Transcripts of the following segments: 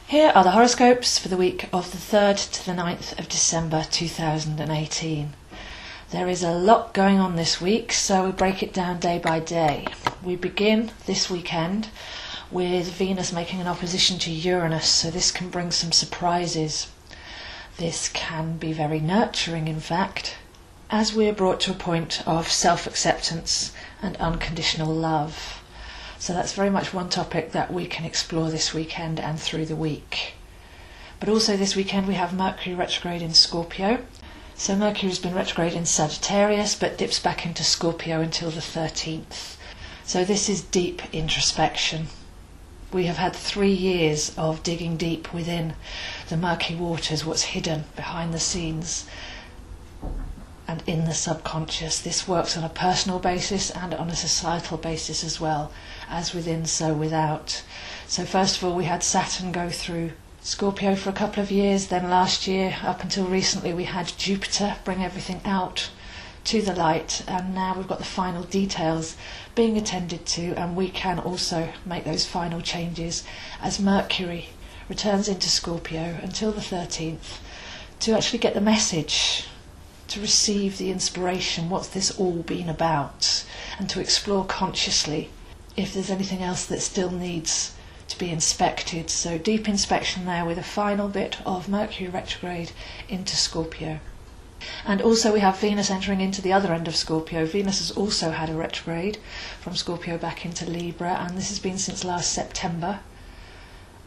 Here are the horoscopes for the week of the 3rd to the 9th of December 2018. There is a lot going on this week, so we break it down day by day. We begin this weekend with Venus making an opposition to Uranus, so this can bring some surprises. This can be very nurturing, in fact, as we are brought to a point of self-acceptance and unconditional love. So that's very much one topic that we can explore this weekend and through the week. But also this weekend we have Mercury retrograde in Scorpio. So Mercury has been retrograde in Sagittarius but dips back into Scorpio until the 13th. So this is deep introspection. We have had 3 years of digging deep within the murky waters, what's hidden behind the scenes and in the subconscious. This works on a personal basis and on a societal basis as well. As within, so without. So first of all, we had Saturn go through Scorpio for a couple of years. Then last year, up until recently, we had Jupiter bring everything out to the light. And now we've got the final details being attended to. And we can also make those final changes as Mercury returns into Scorpio until the 13th to actually get the message, to receive the inspiration, what's this all been about, and to explore consciously if there's anything else that still needs to be inspected. So deep inspection there with a final bit of Mercury retrograde into Scorpio. And also we have Venus entering into the other end of Scorpio. Venus has also had a retrograde from Scorpio back into Libra, and this has been since last September.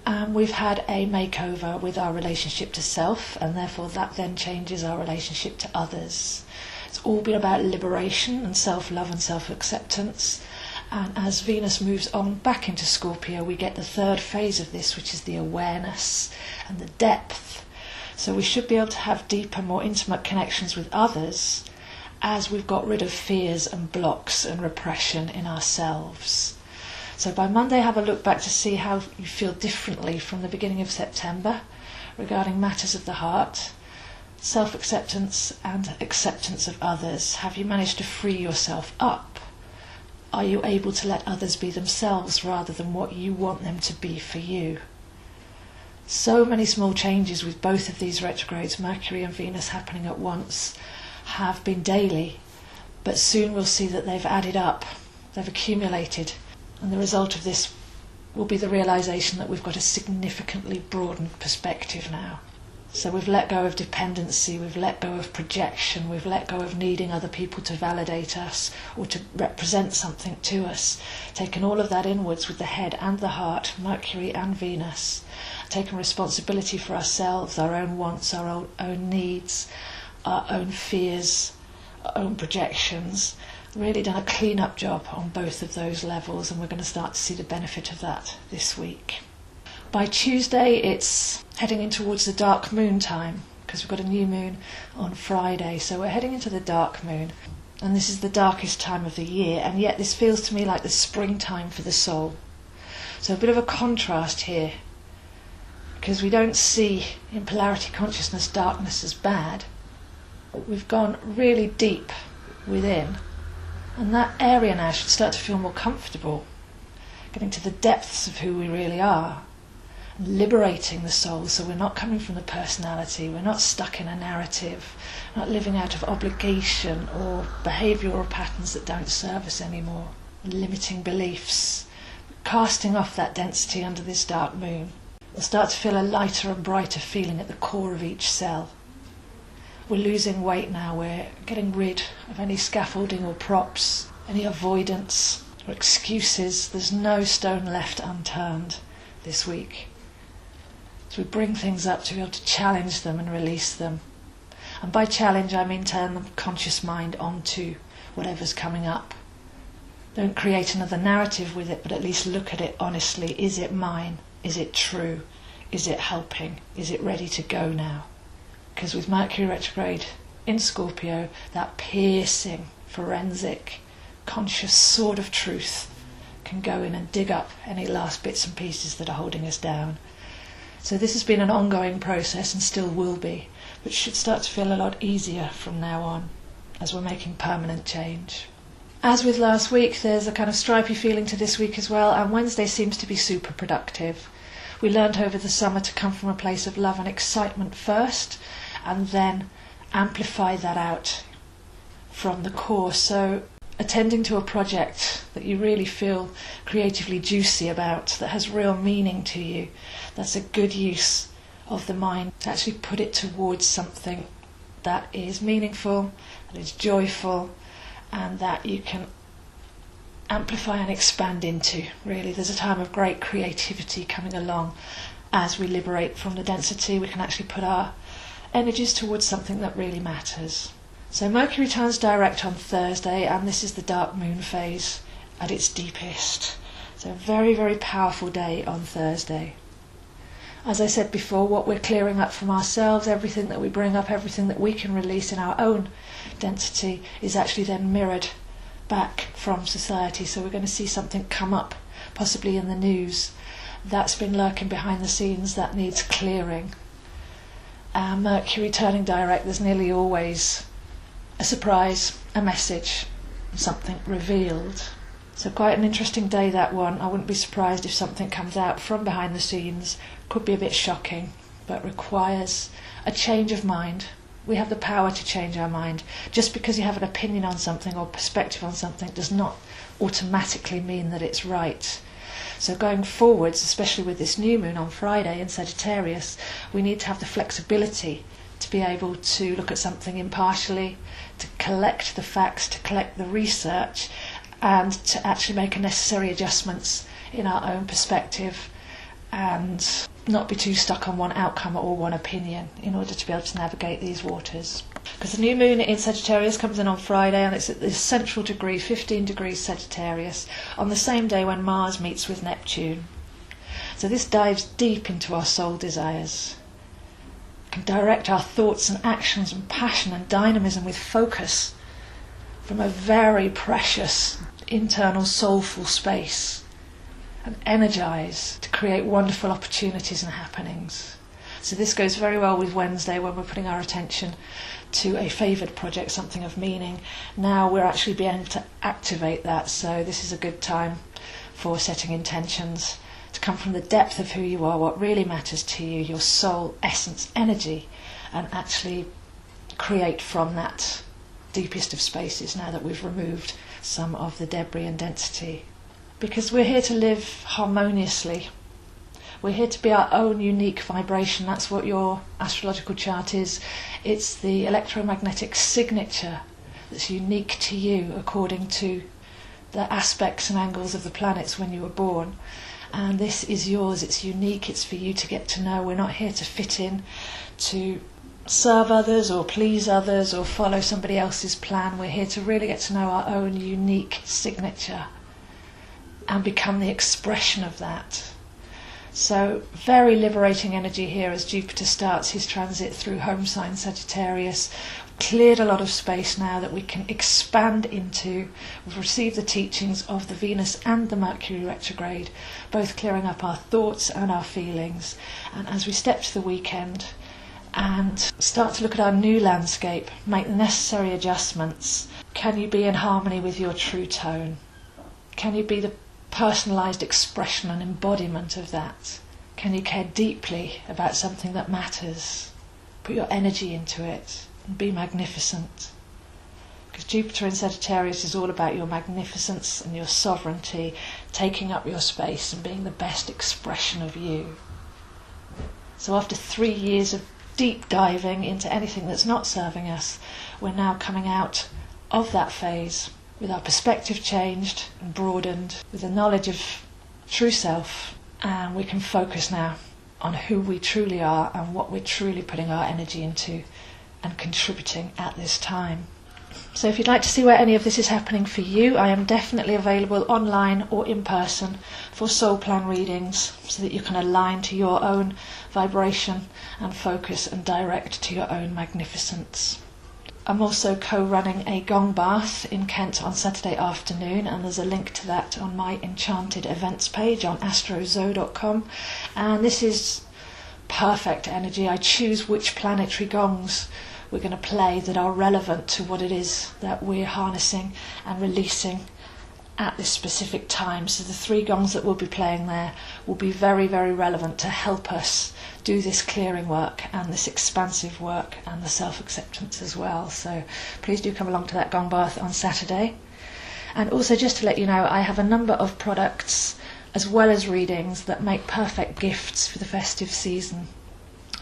And we've had a makeover with our relationship to self, and therefore that then changes our relationship to others. It's all been about liberation and self-love and self-acceptance. And as Venus moves on back into Scorpio, we get the third phase of this, which is the awareness and the depth. So we should be able to have deeper, more intimate connections with others as we've got rid of fears and blocks and repression in ourselves. So by Monday, have a look back to see how you feel differently from the beginning of September regarding matters of the heart, self-acceptance and acceptance of others. Have you managed to free yourself up? Are you able to let others be themselves rather than what you want them to be for you? So many small changes with both of these retrogrades, Mercury and Venus happening at once, have been daily, but soon we'll see that they've added up, they've accumulated, and the result of this will be the realisation that we've got a significantly broadened perspective now. So we've let go of dependency, we've let go of projection, we've let go of needing other people to validate us or to represent something to us. Taken all of that inwards with the head and the heart, Mercury and Venus. Taken responsibility for ourselves, our own wants, our own needs, our own fears, our own projections. Really done a clean-up job on both of those levels, and we're going to start to see the benefit of that this week. By Tuesday, it's heading in towards the dark moon time, because we've got a new moon on Friday, so we're heading into the dark moon, and this is the darkest time of the year, and yet this feels to me like the springtime for the soul. So a bit of a contrast here, because we don't see in polarity consciousness darkness as bad. We've gone really deep within, and that area now should start to feel more comfortable, getting to the depths of who we really are. Liberating the soul, so we're not coming from the personality, we're not stuck in a narrative, not living out of obligation or behavioural patterns that don't serve us anymore, limiting beliefs, casting off that density under this dark moon. We'll start to feel a lighter and brighter feeling at the core of each cell. We're losing weight now, we're getting rid of any scaffolding or props, any avoidance or excuses. There's no stone left unturned this week. So we bring things up to be able to challenge them and release them. And by challenge, I mean turn the conscious mind onto whatever's coming up. Don't create another narrative with it, but at least look at it honestly. Is it mine? Is it true? Is it helping? Is it ready to go now? Because with Mercury retrograde in Scorpio, that piercing, forensic, conscious sword of truth can go in and dig up any last bits and pieces that are holding us down. So this has been an ongoing process and still will be, but should start to feel a lot easier from now on as we're making permanent change. As with last week, there's a kind of stripy feeling to this week as well, and Wednesday seems to be super productive. We learned over the summer to come from a place of love and excitement first, and then amplify that out from the core. So attending to a project that you really feel creatively juicy about, that has real meaning to you, that's a good use of the mind to actually put it towards something that is meaningful, that is joyful, and that you can amplify and expand into. Really, there's a time of great creativity coming along. As we liberate from the density, we can actually put our energies towards something that really matters. So Mercury turns direct on Thursday, and this is the dark moon phase at its deepest. So a very, very powerful day on Thursday. As I said before, what we're clearing up from ourselves, everything that we bring up, everything that we can release in our own density, is actually then mirrored back from society. So we're going to see something come up, possibly in the news, that's been lurking behind the scenes, that needs clearing. Mercury turning direct, there's nearly always a surprise, a message, something revealed. So quite an interesting day, that one. I wouldn't be surprised if something comes out from behind the scenes. Could be a bit shocking, but requires a change of mind. We have the power to change our mind. Just because you have an opinion on something or perspective on something does not automatically mean that it's right. So going forwards, especially with this new moon on Friday in Sagittarius, we need to have the flexibility to be able to look at something impartially, to collect the facts, to collect the research, and to actually make necessary adjustments in our own perspective, and not be too stuck on one outcome or one opinion in order to be able to navigate these waters. Because the new moon in Sagittarius comes in on Friday, and it's at the central degree, 15 degrees Sagittarius, on the same day when Mars meets with Neptune. So this dives deep into our soul desires, can direct our thoughts and actions and passion and dynamism with focus from a very precious internal soulful space, and energize to create wonderful opportunities and happenings. So this goes very well with Wednesday, when we're putting our attention to a favoured project, something of meaning. Now we're actually being able to activate that, so this is a good time for setting intentions to come from the depth of who you are, what really matters to you, your soul, essence, energy, and actually create from that deepest of spaces, now that we've removed some of the debris and density. Because we're here to live harmoniously. We're here to be our own unique vibration. That's what your astrological chart is. It's the electromagnetic signature that's unique to you according to the aspects and angles of the planets when you were born. And this is yours, it's unique, it's for you to get to know. We're not here to fit in, to serve others or please others or follow somebody else's plan. We're here to really get to know our own unique signature and become the expression of that. So very liberating energy here as Jupiter starts his transit through home sign Sagittarius. Cleared a lot of space now that we can expand into. We've received the teachings of the Venus and the Mercury retrograde, both clearing up our thoughts and our feelings. And as we step to the weekend and start to look at our new landscape, make the necessary adjustments, can you be in harmony with your true tone? Can you be the personalised expression and embodiment of that? Can you care deeply about something that matters? Put your energy into it and be magnificent. Because Jupiter in Sagittarius is all about your magnificence and your sovereignty, taking up your space and being the best expression of you. So after 3 years of deep diving into anything that's not serving us, we're now coming out of that phase with our perspective changed and broadened, with the knowledge of true self, and we can focus now on who we truly are and what we're truly putting our energy into and contributing at this time. So if you'd like to see where any of this is happening for you, I am definitely available online or in person for soul plan readings, so that you can align to your own vibration and focus and direct to your own magnificence. I'm also co-running a Gong bath in Kent on Saturday afternoon, and there's a link to that on my Enchanted events page on astrozo.com. And this is perfect energy. I choose which planetary gongs we're going to play that are relevant to what it is that we're harnessing and releasing at this specific time. So the 3 gongs that we'll be playing there will be very, very relevant to help us do this clearing work and this expansive work and the self-acceptance as well. So please do come along to that gong bath on Saturday. And also, just to let you know, I have a number of products as well as readings that make perfect gifts for the festive season.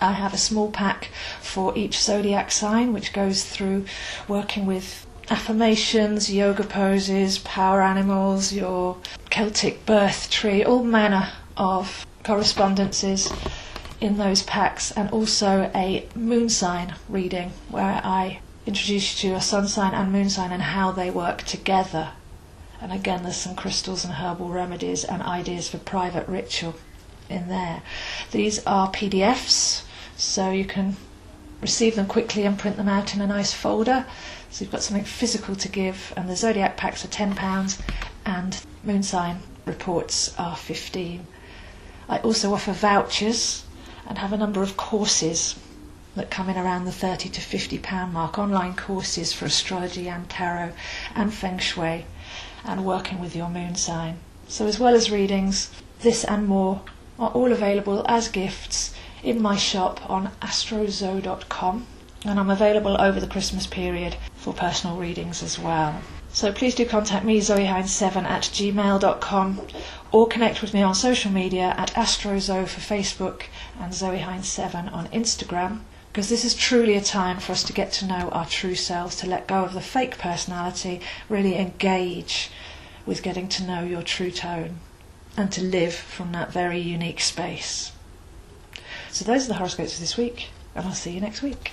I have a small pack for each zodiac sign, which goes through working with affirmations, yoga poses, power animals, your Celtic Birth Tree, all manner of correspondences in those packs, and also a moon sign reading where I introduce you to a sun sign and moon sign and how they work together. And again, there's some crystals and herbal remedies and ideas for private ritual in there. These are PDFs, so you can receive them quickly and print them out in a nice folder. So you've got something physical to give, and the zodiac packs are £10 and moon sign reports are $15. I also offer vouchers and have a number of courses that come in around the £30 to £50 mark, online courses for astrology and tarot and feng shui and working with your moon sign. So as well as readings, this and more are all available as gifts in my shop on astrozo.com, and I'm available over the Christmas period for personal readings as well. So please do contact me, zoehines7@gmail.com, or connect with me on social media at astrozo for Facebook and zoehines7 on Instagram, because this is truly a time for us to get to know our true selves, to let go of the fake personality, really engage with getting to know your true tone, and to live from that very unique space. So those are the horoscopes for this week, and I'll see you next week.